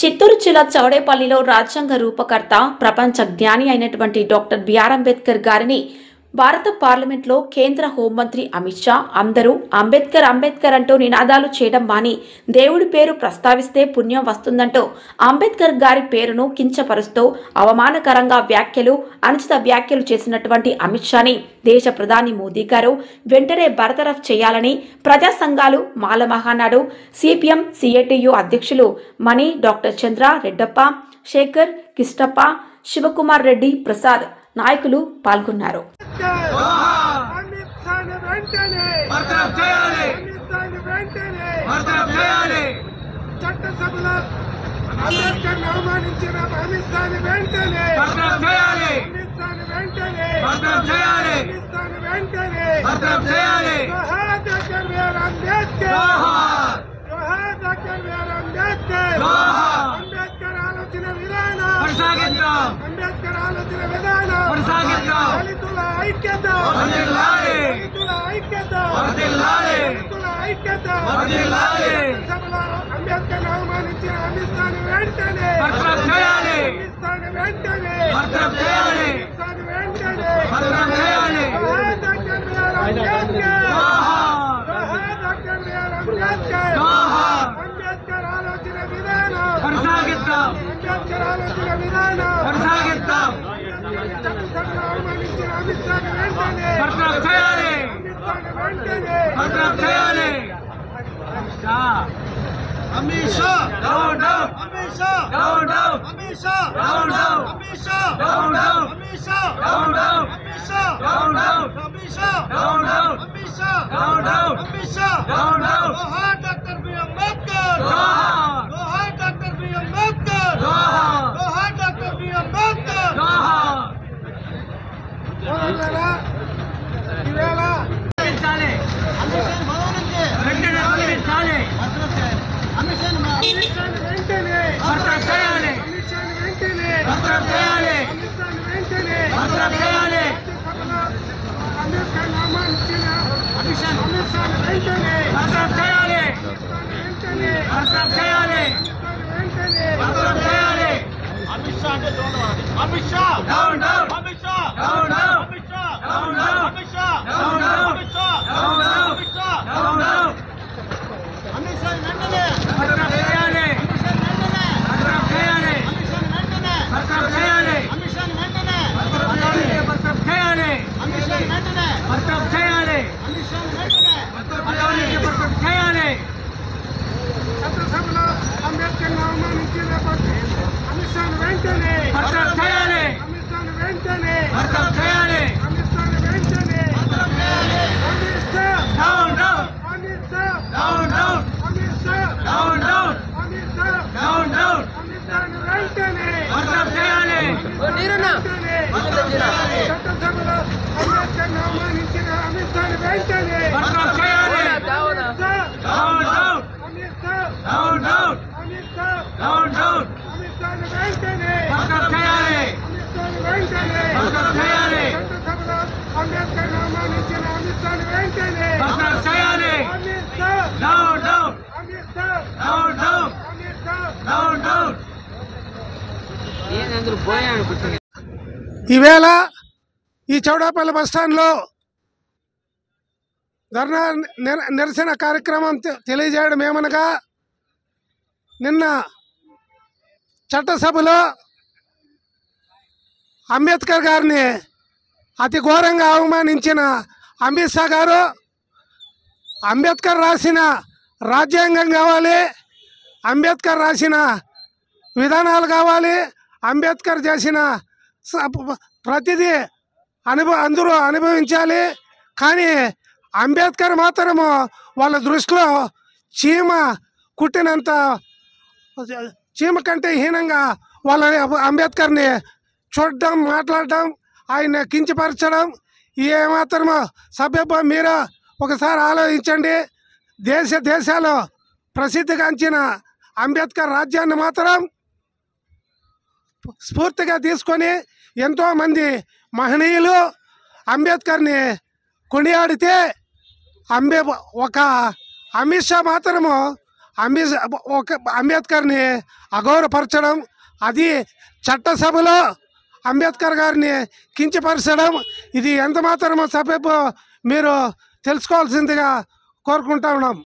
చిత్తూరు జిల్లా చౌడేపల్లిలో రాజ్యాంగ రూపకర్త, ప్రపంచ జ్ఞాని అయినటువంటి డాక్టర్ బిఆర్ అంబేద్కర్ గారిని భారత పార్లమెంట్లో కేంద్ర హోంమంత్రి అమిత్ షా అందరూ అంబేద్కర్ అంబేద్కర్ అంటూ నినాదాలు చేయడం మాని దేవుడి పేరు ప్రస్తావిస్తే పుణ్యం వస్తుందంటూ అంబేద్కర్ గారి పేరును కించపరుస్తూ అవమానకరంగా అనుచిత వ్యాఖ్యలు చేసినటువంటి అమిత్ షాని దేశ ప్రధాని మోదీ గారు వెంటనే బర్తరఫ్ చేయాలని ప్రజా సంఘాలు, మాల మహానాడు, సిపిఎం, సిఐటియు అధ్యక్షులు మణి, డాక్టర్ చంద్ర, రెడ్డప్ప, శేఖర్, కిష్టప్ప, శివకుమార్ రెడ్డి, ప్రసాద్ నాయకులు పాల్గొన్నారు. చట్టసభలో అంబేద్కర్ అవమానించిన అమిత్ షాని వెంటనే doctor BR Ambedkar, doctor BR Ambedkar. Ambedkar ఆలోచన విధానం, అంబేద్కర్ ఆలోచన విధానం, దళితుల ఐక్యత, దళితుల ఐక్యత, దళితుల ఐక్యత. సభలో అంబేద్కర్ అవమానించిన అమిత్ షాని వెంటనే, అమిత్ షాని వెంటనే, అమిత్ షాని వెంటనే. Doctor BR Ambedkar, doctor BR Ambedkar. Ambedkar ఆలోచన విధానం, అంబేద్కర్ ఆలోచన విధానం. చట్టసభలో అవమానించిన అమిత్ షాని వెంటనే, అమిత్ షాని వెంటనే. Amisha, down, down. Amisha, down, down. Amisha, down, down. Amisha, down, down. Amisha, down, down. Amisha, down, down. Amisha, down, down. Amisha, down, down. Amisha, down, down. Johar Dr. B. Ambedkar. Johar. Johar Dr. B. Ambedkar. Johar. Johar Dr. B. Ambedkar. Johar. ఇవేళ Amisha, down, down. Amisha, down, down. Amisha, down, down. Amisha, down, down. Amisha, down, down. Amisha, down, down. Amisha, వెంటనే బర్తరఫ్ చేయాలి. బర్తరఫ్ చేయాలి. బర్తరఫ్ చేయాలి. బర్తరఫ్ చేయాలి. బర్తరఫ్ చేయాలి. బర్తరఫ్ చేయాలి. చట్టసభలో అంబేద్కర్ అవమానించిన అమిత్ షాని వెంటనే, బర్తరఫ్ చేయాలి. అమిత్ షాని వెంటనే, బర్తరఫ్ చేయాలి. అమిత్ షాని వెంటనే. Amit Shah, down, down. Amit Shah, down, down. Amit Shah, down, down. Amit Shah, down, down. Amit షాని వెంటనే, బర్తరఫ్ చేయాలి. చట్టసభలో అంబేద్కర్ అవమానించిన అమిత్ షాని వెంటనే, బర్తరఫ్ చేయాలి. Down down. Amit Shah, down, down. Amit Shah, down, down. Amit షాని వెంటనే, బర్తరఫ్ చేయాలి. అమిత్ షాని వెంటనే. బర్తరఫ్ చేయాలి. చట్టసభలో అంబేద్కర్ అవమానించిన అమిత్ షాని వెంటనే, బర్తరఫ్ చేయాలి. Amit Shah, down, down. Amit Shah, down, down. Amit Shah. Down, down. ఈవేళ ఈ చౌడాపల్లి బస్టాండ్లో ధర్నా నిరసన కార్యక్రమం తెలియజేయడం ఏమనగా, నిన్న చట్టసభలో అంబేద్కర్ గారిని అతి ఘోరంగా అవమానించిన అమిత్ షా గారు అంబేద్కర్ రాసిన రాజ్యాంగం కావాలి, అంబేద్కర్ రాసిన విధానాలు కావాలి, అంబేద్కర్ చేసిన ప్రతిదీ అందరూ అనుభవించాలి. కానీ అంబేద్కర్ మాత్రము వాళ్ళ దృష్టిలో చీమ కుట్టినంత, చీమ కంటే హీనంగా వాళ్ళ అంబేద్కర్ని చూడడం, మాట్లాడడం, ఆయన కించపరచడం ఏమాత్రమో సభ్యత్వం. మీరు ఒకసారి ఆలోచించండి. దేశాలు ప్రసిద్ధిగాంచిన అంబేద్కర్ రాజ్యాన్ని మాత్రం స్ఫూర్తిగా తీసుకొని ఎంతోమంది మహనీయులు అంబేద్కర్ని కొనియాడితే ఒక అమిత్ షా మాత్రము అంబేద్కర్ని అగౌరవపరచడం, అది చట్టసభలో అంబేద్కర్ గారిని కించపరచడం, ఇది ఎంత మాత్రమో సభ్యపు మీరు తెలుసుకోవాల్సిందిగా కోరుకుంటా ఉన్నాం.